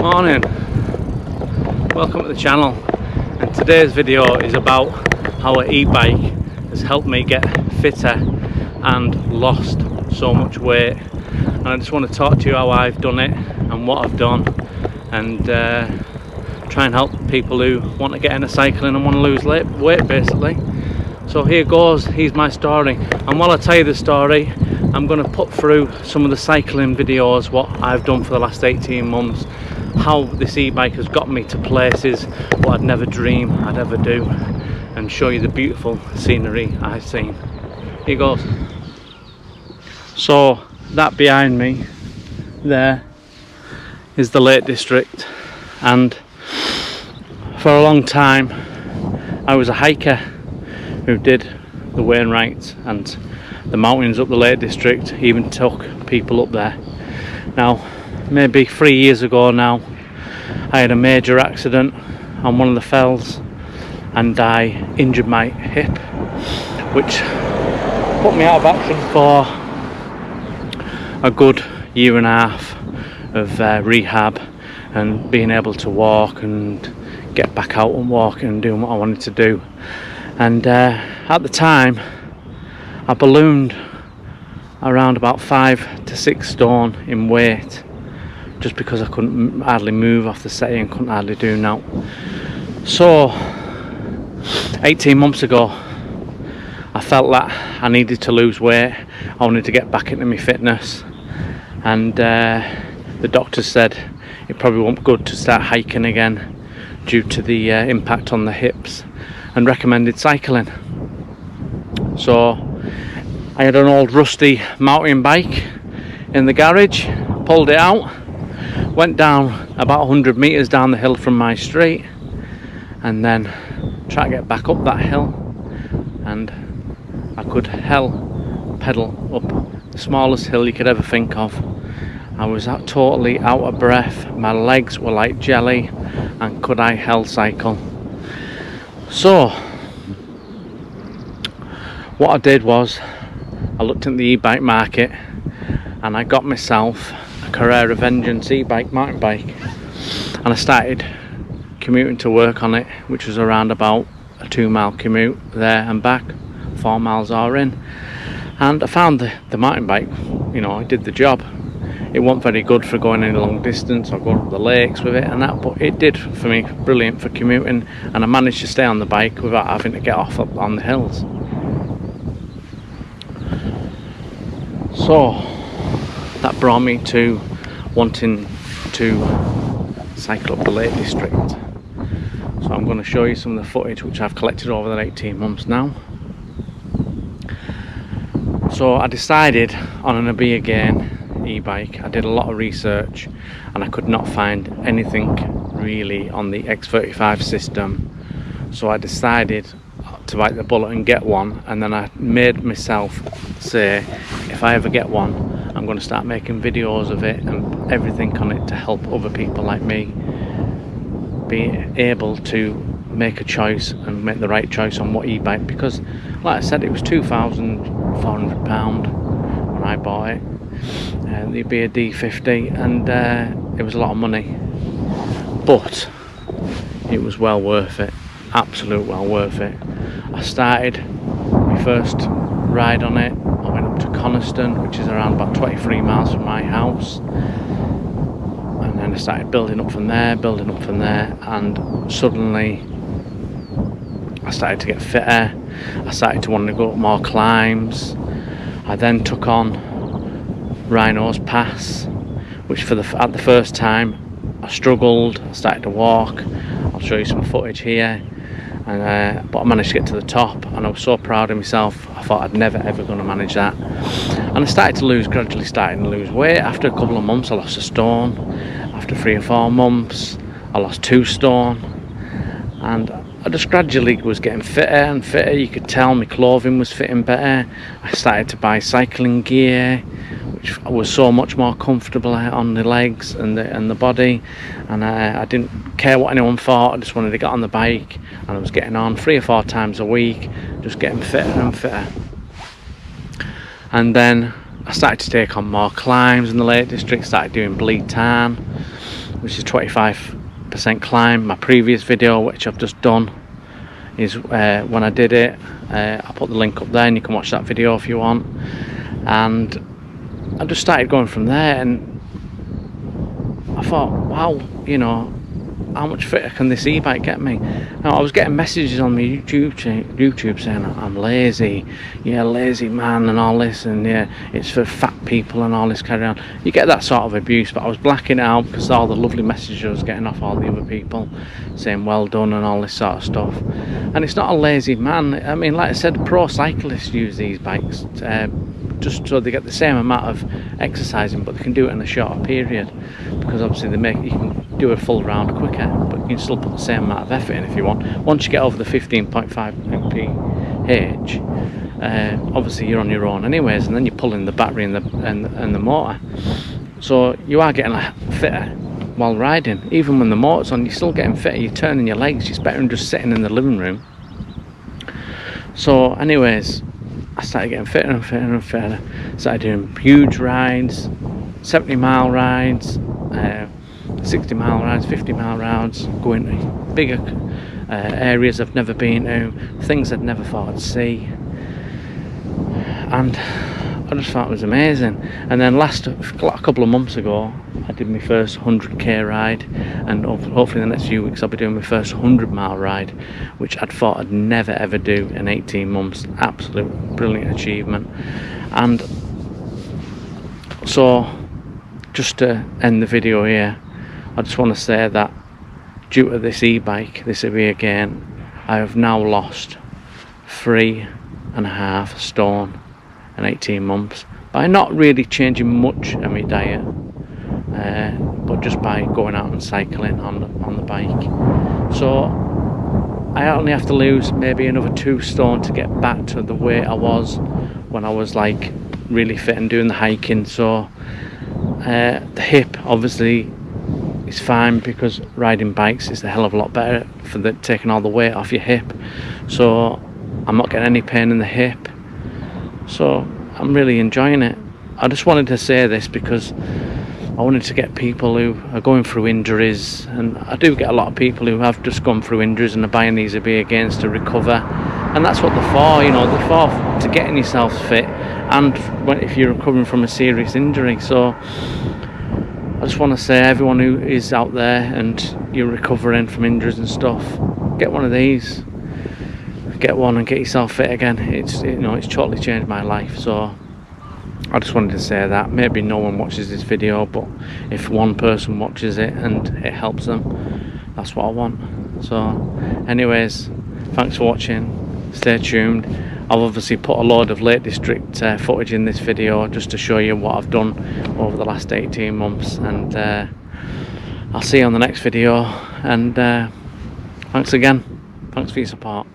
Morning, welcome to the channel, and today's video is about how an e-bike has helped me get fitter and lost so much weight. And I just want to talk to you how I've done it and what I've done, and try and help people who want to get into cycling and want to lose weight basically. So here goes, here's my story, and while I tell you the story, I'm going to put through some of the cycling videos, what I've done for the last 18 months, how this e-bike has got me to places what I'd never dream I'd ever do, and show you the beautiful scenery I've seen. Here goes. So that behind me there is the Lake District, and for a long time I was a hiker who did the Wainwrights and the mountains up the Lake District, even took people up there. Now, maybe 3 years ago now, I had a major accident on one of the fells and I injured my hip, which put me out of action for a good year and a half of rehab and being able to walk and get back out and walk and doing what I wanted to do. And at the time I ballooned around about 5 to 6 stone in weight, just because I couldn't hardly move off the settee and couldn't hardly do now. So 18 months ago I felt that I needed to lose weight. I wanted to get back into my fitness, and the doctor said it probably wasn't good to start hiking again due to the impact on the hips, and recommended cycling. So I had an old rusty mountain bike in the garage, pulled it out, went down about 100 meters down the hill from my street, and then tried to get back up that hill, and I could hell pedal up the smallest hill you could ever think of. I was totally out of breath, my legs were like jelly, and could I hell cycle? So what I did was I looked at the e-bike market and I got myself a Carrera Vengeance e-bike mountain bike, and I started commuting to work on it, which was around about a 2-mile commute there and back, 4 miles are in. And I found the mountain bike, you know, it did the job. It wasn't very good for going any long distance or going up the lakes with it and that, but it did for me brilliant for commuting, and I managed to stay on the bike without having to get off up on the hills. So that brought me to wanting to cycle up the Lake District. So I'm going to show you some of the footage which I've collected over the 18 months now. So I decided on an Orbea Gain e-bike. I did a lot of research and I could not find anything really on the X35 system, so I decided to bite the bullet and get one. And then I made myself say, if I ever get one, I'm going to start making videos of it and everything on it to help other people like me be able to make a choice and make the right choice on what e-bike, because like I said, it was £2,400 when I bought it, and it'd be a D50, and it was a lot of money, but it was well worth it, absolute well worth it. I started my first ride on it, I went up to Coniston, which is around about 23 miles from my house, and then I started building up from there, and suddenly I started to get fitter. I started to want to go up more climbs. I then took on Rhino's Pass, which at the first time I struggled. I started to walk. I'll show you some footage here, and but I managed to get to the top, and I was so proud of myself. I thought I'd never ever going to manage that, and I started to gradually starting to lose weight. After a couple of months I lost a stone. After 3 or 4 months I lost 2 stone, and I just gradually was getting fitter and fitter. You could tell my clothing was fitting better. I started to buy cycling gear, which was so much more comfortable on the legs and the body, and I didn't care what anyone thought. I just wanted to get on the bike, and I was getting on 3 or 4 times a week, just getting fitter and fitter. And then I started to take on more climbs in the Lake District, started doing bleed tan, which is 25% climb. My previous video, which I've just done, is when I did it. I'll put the link up there and you can watch that video if you want. And I just started going from there, and I thought, wow, you know, how much fitter can this e-bike get me? Now, I was getting messages on my YouTube saying I'm lazy, yeah, lazy man, and all this, and yeah, it's for fat people and all this carry on. You get that sort of abuse, but I was blacking it out because all the lovely messages I was getting off all the other people saying well done and all this sort of stuff. And it's not a lazy man. I mean, like I said, pro cyclists use these bikes just so they get the same amount of exercising, but they can do it in a shorter period, because obviously you can do a full round quicker, but you can still put the same amount of effort in if you want. Once you get over the 15.5 mph, obviously you're on your own anyways, and then you're pulling the battery and the motor, so you are getting fitter while riding. Even when the motor's on, you're still getting fitter. You're turning your legs. It's better than just sitting in the living room. So anyways, I started getting fitter and fitter and fitter. Started doing huge rides, 70-mile rides, 60-mile rides, 50-mile rides, going to bigger areas I've never been to, things I'd never thought I'd see, and I just thought it was amazing. And then a couple of months ago, I did my first 100k ride, and hopefully in the next few weeks I'll be doing my first 100-mile ride, which I'd thought I'd never ever do in 18 months. Absolute brilliant achievement. And so, just to end the video here, I just want to say that due to this e-bike, this Orbea Gain, I have now lost 3.5 stone in 18 months by not really changing much in my diet, but just by going out and cycling on the bike. So I only have to lose maybe another 2 stone to get back to the weight I was when I was like really fit and doing the hiking. So the hip obviously is fine, because riding bikes is a hell of a lot better for taking all the weight off your hip. So I'm not getting any pain in the hip, so I'm really enjoying it. I just wanted to say this because I wanted to get people who are going through injuries, and I do get a lot of people who have just gone through injuries and are buying these Orbea Gains to recover, and that's what they're for, you know. They're for to getting yourself fit, and if you're recovering from a serious injury. So I just want to say, everyone who is out there and you're recovering from injuries and stuff, get one of these. Get one and get yourself fit again. It's totally changed my life. So I just wanted to say that. Maybe no one watches this video, but if one person watches it and it helps them, that's what I want. So anyways, thanks for watching. Stay tuned. I've obviously put a load of Lake District footage in this video just to show you what I've done over the last 18 months, and I'll see you on the next video. And thanks again. Thanks for your support.